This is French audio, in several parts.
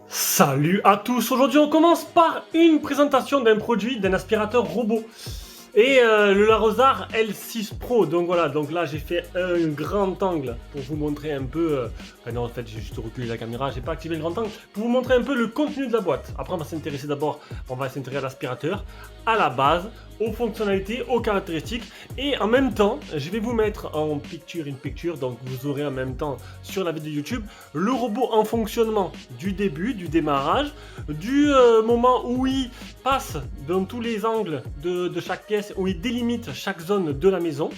Salut à tous, aujourd'hui on commence par une présentation d'un produit, d'un aspirateur robot et le Larosar L6 Pro. Donc voilà, donc là j'ai fait un grand angle pour vous montrer un peu, enfin non en fait j'ai juste reculé la caméra, j'ai pas activé le grand angle, pour vous montrer un peu le contenu de la boîte. Après on va s'intéresser d'abord, on va s'intéresser à l'aspirateur, à la base, aux fonctionnalités, aux caractéristiques, et en même temps je vais vous mettre en picture in picture, donc vous aurez en même temps sur la vidéo YouTube le robot en fonctionnement du début, du démarrage, du moment où il passe dans tous les angles de chaque pièce, où il délimite chaque zone de la maison.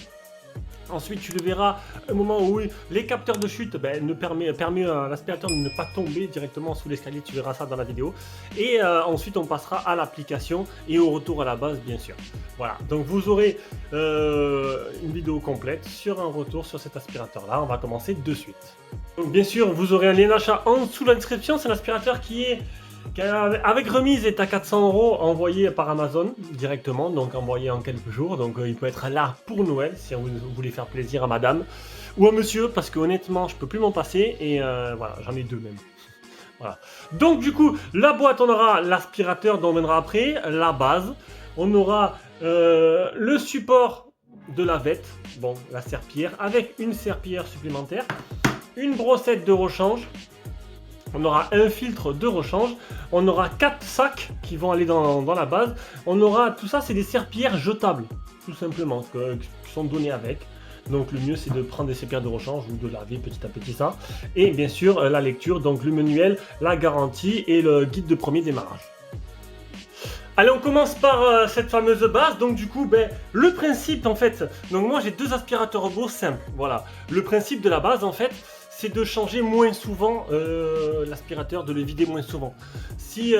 Ensuite, tu le verras, un moment où les capteurs de chute permet à l'aspirateur de ne pas tomber directement sous l'escalier. Tu verras ça dans la vidéo. Et ensuite, on passera à l'application et au retour à la base, bien sûr. Voilà, donc vous aurez une vidéo complète sur un retour sur cet aspirateur-là. On va commencer de suite. Donc, bien sûr, vous aurez un lien d'achat en dessous de la description. C'est un aspirateur qui avec remise est à 400 € envoyé par Amazon directement, donc envoyé en quelques jours. Donc il peut être là pour Noël si vous voulez faire plaisir à madame ou à monsieur, parce que honnêtement je peux plus m'en passer et voilà, j'en ai deux même. Voilà. Donc du coup la boîte, on aura l'aspirateur dont on viendra après, la base, on aura le support de la vette, bon la serpillière avec une serpillière supplémentaire, une brossette de rechange. On aura un filtre de rechange, on aura 4 sacs qui vont aller dans la base, on aura tout ça, c'est des serpillières jetables, tout simplement, qui sont données avec. Donc le mieux c'est de prendre des serpillières de rechange ou de laver petit à petit ça. Et bien sûr la lecture, donc le manuel, la garantie et le guide de premier démarrage. Allez, on commence par cette fameuse base. Donc du coup, le principe en fait, donc moi j'ai deux aspirateurs robots simples, voilà. Le principe de la base en fait, c'est de changer moins souvent l'aspirateur, de le vider moins souvent. Si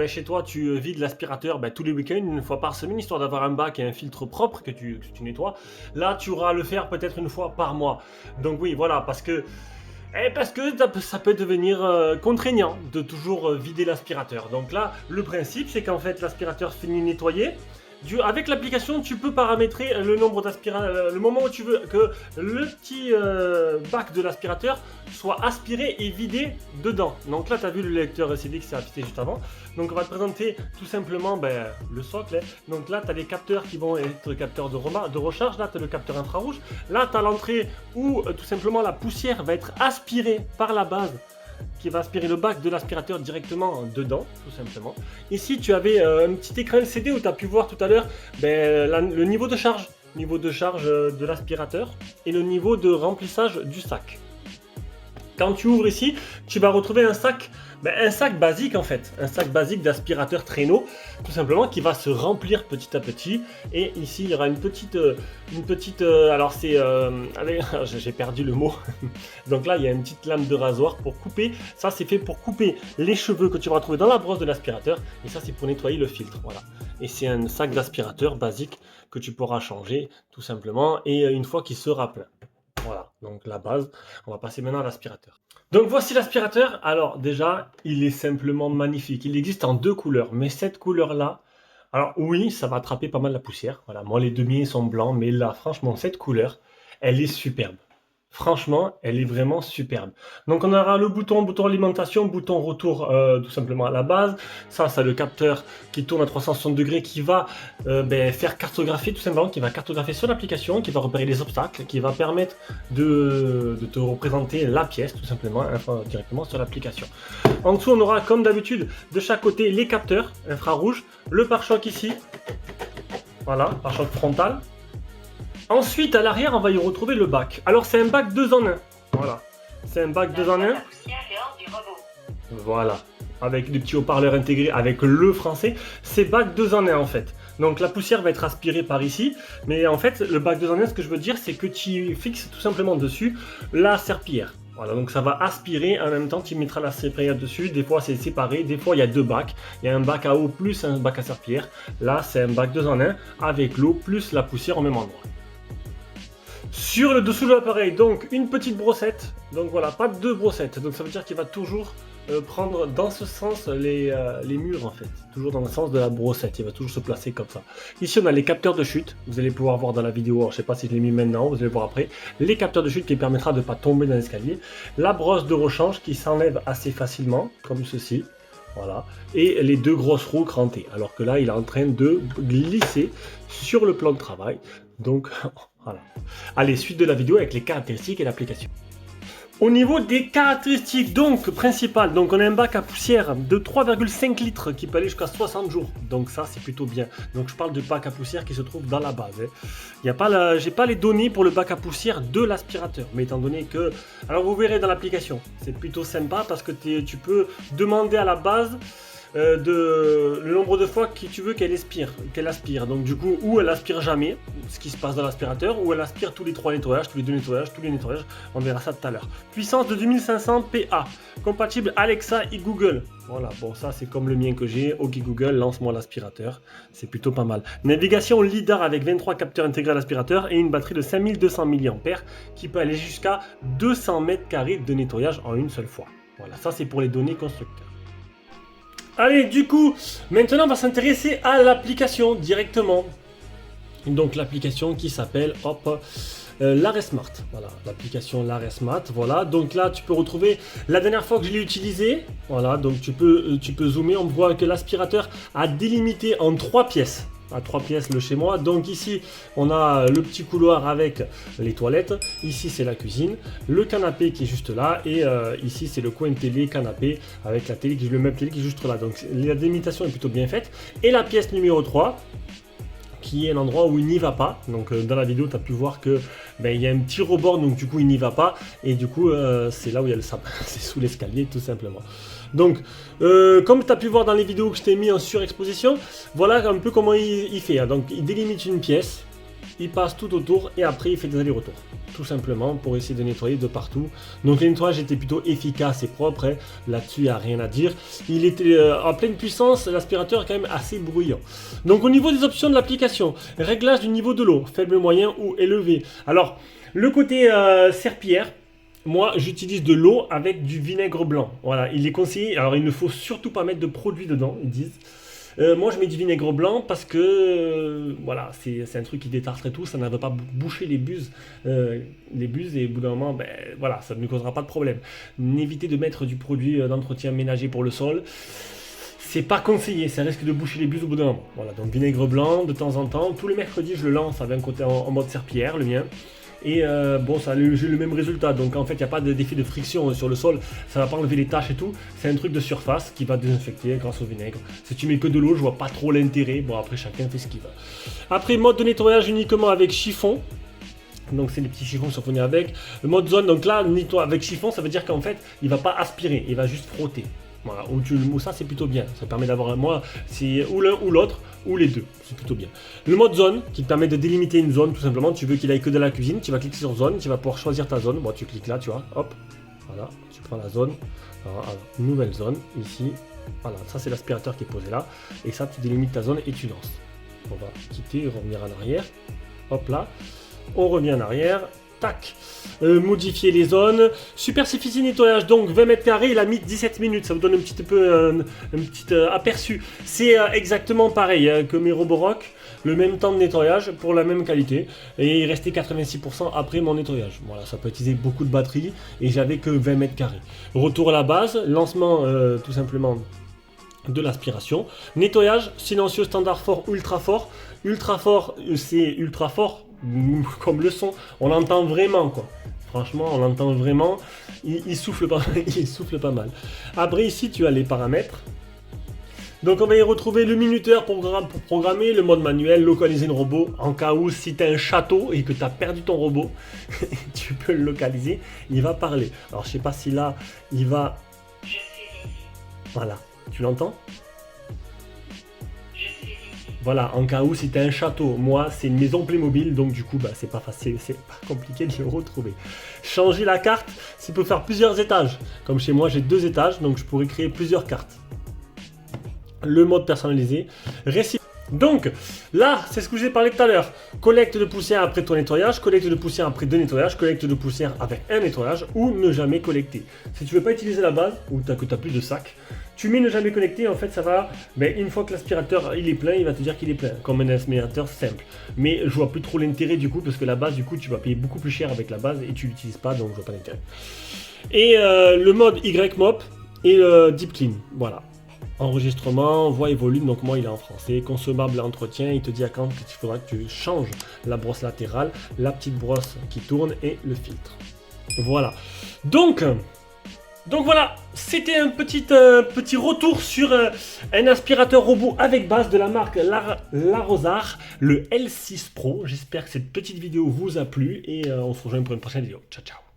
chez toi tu vides l'aspirateur tous les week-ends, une fois par semaine, histoire d'avoir un bac et un filtre propre que tu nettoies, là tu auras à le faire peut-être une fois par mois. Donc oui, voilà, parce que ça peut devenir contraignant de toujours vider l'aspirateur. Donc là, le principe, c'est qu'en fait, l'aspirateur finit nettoyé. Avec l'application, tu peux paramétrer le nombre d'aspirateurs, le moment où tu veux que le petit bac de l'aspirateur soit aspiré et vidé dedans. Donc là, tu as vu le lecteur LCD qui s'est affiché juste avant. Donc on va te présenter tout simplement le socle. Donc là, tu as les capteurs qui vont être capteurs de recharge. Là, tu as le capteur infrarouge. Là, tu as l'entrée où tout simplement la poussière va être aspirée par la base, qui va aspirer le bac de l'aspirateur directement dedans, tout simplement. Ici, tu avais un petit écran LCD où tu as pu voir tout à l'heure le niveau de charge de l'aspirateur et le niveau de remplissage du sac. Quand tu ouvres ici, tu vas retrouver un sac basique en fait, un sac basique d'aspirateur traîneau, tout simplement, qui va se remplir petit à petit. Et ici, il y aura une petite, alors c'est, j'ai perdu le mot. Donc là, il y a une petite lame de rasoir pour couper. Ça, c'est fait pour couper les cheveux que tu vas retrouver dans la brosse de l'aspirateur. Et ça, c'est pour nettoyer le filtre, voilà. Et c'est un sac d'aspirateur basique que tu pourras changer tout simplement, et une fois qu'il sera plein. Voilà, donc la base. On va passer maintenant à l'aspirateur. Donc voici l'aspirateur. Alors déjà, il est simplement magnifique. Il existe en deux couleurs, mais cette couleur-là, alors oui, ça va attraper pas mal la poussière. Voilà, moi les demiers sont blancs, mais là, franchement, cette couleur, elle est superbe. Franchement, elle est vraiment superbe. Donc on aura le bouton alimentation, bouton retour tout simplement à la base. Ça, c'est le capteur qui tourne à 360 degrés, qui va faire cartographier tout simplement, qui va cartographier sur l'application, qui va repérer les obstacles, qui va permettre de te représenter la pièce tout simplement directement sur l'application. En dessous, on aura comme d'habitude de chaque côté les capteurs infrarouges, le pare-choc ici, voilà, pare-choc frontal. Ensuite, à l'arrière, on va y retrouver le bac. Alors, c'est un bac 2 en 1. Voilà. C'est un bac 2 en 1. Voilà. Avec des petits haut-parleurs intégrés avec le français. C'est bac 2 en 1 en fait. Donc, la poussière va être aspirée par ici. Mais en fait, le bac 2 en 1, ce que je veux dire, c'est que tu fixes tout simplement dessus la serpillière. Voilà, donc ça va aspirer, en même temps tu mettras la serpillière dessus. Des fois c'est séparé, des fois il y a deux bacs. Il y a un bac à eau plus un bac à serpillière. Là c'est un bac 2 en 1 avec l'eau plus la poussière au même endroit. Sur le dessous de l'appareil, donc une petite brossette. Donc voilà, pas deux brossettes. Donc ça veut dire qu'il va toujours prendre dans ce sens les murs en fait, toujours dans le sens de la brossette, il va toujours se placer comme ça. Ici on a les capteurs de chute, vous allez pouvoir voir dans la vidéo, alors, je sais pas si je l'ai mis maintenant, vous allez voir après, les capteurs de chute qui permettra de ne pas tomber dans l'escalier, la brosse de rechange qui s'enlève assez facilement, comme ceci, voilà, et les deux grosses roues crantées, alors que là il est en train de glisser sur le plan de travail, donc voilà. Allez, suite de la vidéo avec les caractéristiques et l'application. Au niveau des caractéristiques donc principales, donc on a un bac à poussière de 3,5 litres qui peut aller jusqu'à 60 jours. Donc ça c'est plutôt bien. Donc je parle du bac à poussière qui se trouve dans la base. J'ai pas les données pour le bac à poussière de l'aspirateur. Mais étant donné que... Alors vous verrez dans l'application. C'est plutôt sympa parce que tu peux demander à la base le nombre de fois que tu veux qu'elle aspire. Donc du coup, ou elle aspire jamais, ce qui se passe dans l'aspirateur, ou elle aspire tous les 3 nettoyages, tous les 2 nettoyages, tous les nettoyages. On verra ça tout à l'heure. Puissance de 2500 PA, compatible Alexa et Google. Voilà, bon ça c'est comme le mien que j'ai. Ok Google, lance-moi l'aspirateur. C'est plutôt pas mal. Navigation LiDAR avec 23 capteurs intégrés à l'aspirateur et une batterie de 5200 mAh qui peut aller jusqu'à 200 m² de nettoyage en une seule fois. Voilà, ça c'est pour les données constructeurs. Allez, du coup, maintenant on va s'intéresser à l'application directement. Donc l'application qui s'appelle l'Arrêt Smart. Voilà, l'application l'Arrêt Smart. Voilà, donc là tu peux retrouver la dernière fois que je l'ai utilisé. Voilà, donc tu peux zoomer. On voit que l'aspirateur a délimité en 3 pièces. À 3 pièces le chez moi. Donc ici on a le petit couloir avec les toilettes, ici c'est la cuisine, le canapé qui est juste là et ici c'est le coin télé canapé avec la télé, le meuble télé qui est juste là. Donc la délimitation est plutôt bien faite. Et la pièce numéro 3 qui est l'endroit où il n'y va pas. Donc dans la vidéo tu as pu voir que il y a un petit rebord, donc du coup il n'y va pas et du coup c'est là où il y a le sapin, c'est sous l'escalier tout simplement. Donc comme tu as pu voir dans les vidéos que je t'ai mis en surexposition, voilà un peu comment il fait. Donc il délimite une pièce, il passe tout autour et après il fait des allers-retours. Tout simplement pour essayer de nettoyer de partout. Donc le nettoyage était plutôt efficace et propre, hein. Là-dessus il n'y a rien à dire. Il était en pleine puissance, l'aspirateur est quand même assez bruyant. Donc au niveau des options de l'application, réglage du niveau de l'eau, faible, moyen ou élevé. Alors le côté serpillière, moi j'utilise de l'eau avec du vinaigre blanc. Voilà, il est conseillé. Alors il ne faut surtout pas mettre de produits dedans, ils disent. Moi je mets du vinaigre blanc parce que voilà, c'est un truc qui détartrerait tout, ça ne va pas boucher les buses et au bout d'un moment, voilà, ça ne causera pas de problème. N'évitez de mettre du produit d'entretien ménager pour le sol. C'est pas conseillé, ça risque de boucher les buses au bout d'un moment. Voilà, donc vinaigre blanc de temps en temps. Tous les mercredis je le lance avec un côté en mode serpillière, le mien. Et bon, j'ai le même résultat, donc en fait il n'y a pas d'effet de friction sur le sol, ça va pas enlever les taches et tout, c'est un truc de surface qui va désinfecter grâce au vinaigre. Si tu mets que de l'eau, je vois pas trop l'intérêt, bon après chacun fait ce qu'il veut. Après, mode de nettoyage uniquement avec chiffon, donc c'est les petits chiffons qui sont fournis avec. Le mode zone, donc là, nettoie avec chiffon, ça veut dire qu'en fait il va pas aspirer, il va juste frotter. Voilà, ou ça c'est plutôt bien, ça permet d'avoir moi, c'est ou l'un ou l'autre, ou les deux, c'est plutôt bien. Le mode zone qui te permet de délimiter une zone tout simplement, tu veux qu'il aille que de la cuisine, tu vas cliquer sur zone, tu vas pouvoir choisir ta zone, bon tu cliques là, tu vois, hop, voilà, tu prends la zone, alors, nouvelle zone, ici, voilà, ça c'est l'aspirateur qui est posé là, et ça tu délimites ta zone et tu lances. On va quitter, revenir en arrière, hop là, on revient en arrière. Tac, modifier les zones, superficie nettoyage, donc 20 m², il a mis 17 minutes, ça vous donne un petit peu un petit aperçu. C'est exactement pareil que mes Roborock, le même temps de nettoyage pour la même qualité, et il restait 86% après mon nettoyage. Voilà, ça peut utiliser beaucoup de batterie, et j'avais que 20 m². Retour à la base, lancement tout simplement de l'aspiration, nettoyage, silencieux, standard fort, ultra fort. Ultra fort, c'est ultra fort, comme le son, on l'entend vraiment quoi. Franchement, on l'entend vraiment. Il souffle pas, il souffle pas mal. Après ici, tu as les paramètres. Donc on va y retrouver le minuteur pour programmer, le mode manuel, localiser le robot. En cas où si tu as un château et que tu as perdu ton robot, tu peux le localiser, il va parler. Alors je sais pas si là, il va... Voilà, tu l'entends ? Voilà, en cas où c'était un château, moi c'est une maison Playmobil, donc du coup c'est pas facile, c'est pas compliqué de le retrouver. Changer la carte, c'est pour faire plusieurs étages. Comme chez moi j'ai 2 étages, donc je pourrais créer plusieurs cartes. Le mode personnalisé, Donc là, c'est ce que je vous ai parlé tout à l'heure. Collecte de poussière après ton nettoyage, collecte de poussière après deux nettoyages, collecte de poussière avec un nettoyage ou ne jamais collecter. Si tu veux pas utiliser la base ou que tu n'as plus de sac, tu mets ne jamais connecter, en fait ça va, mais une fois que l'aspirateur il est plein, il va te dire qu'il est plein, comme un aspirateur simple. Mais je vois plus trop l'intérêt du coup, parce que la base du coup tu vas payer beaucoup plus cher avec la base et tu l'utilises pas, donc je vois pas l'intérêt. Et le mode YMOP et le Deep Clean, voilà. Enregistrement, voix et volume, donc moi il est en français, consommable à entretien, il te dit à quand il faudra que tu changes la brosse latérale, la petite brosse qui tourne et le filtre. Voilà. Donc voilà, c'était un petit retour sur un aspirateur robot avec base de la marque Larosar, le L6 Pro. J'espère que cette petite vidéo vous a plu et on se rejoint pour une prochaine vidéo. Ciao ciao.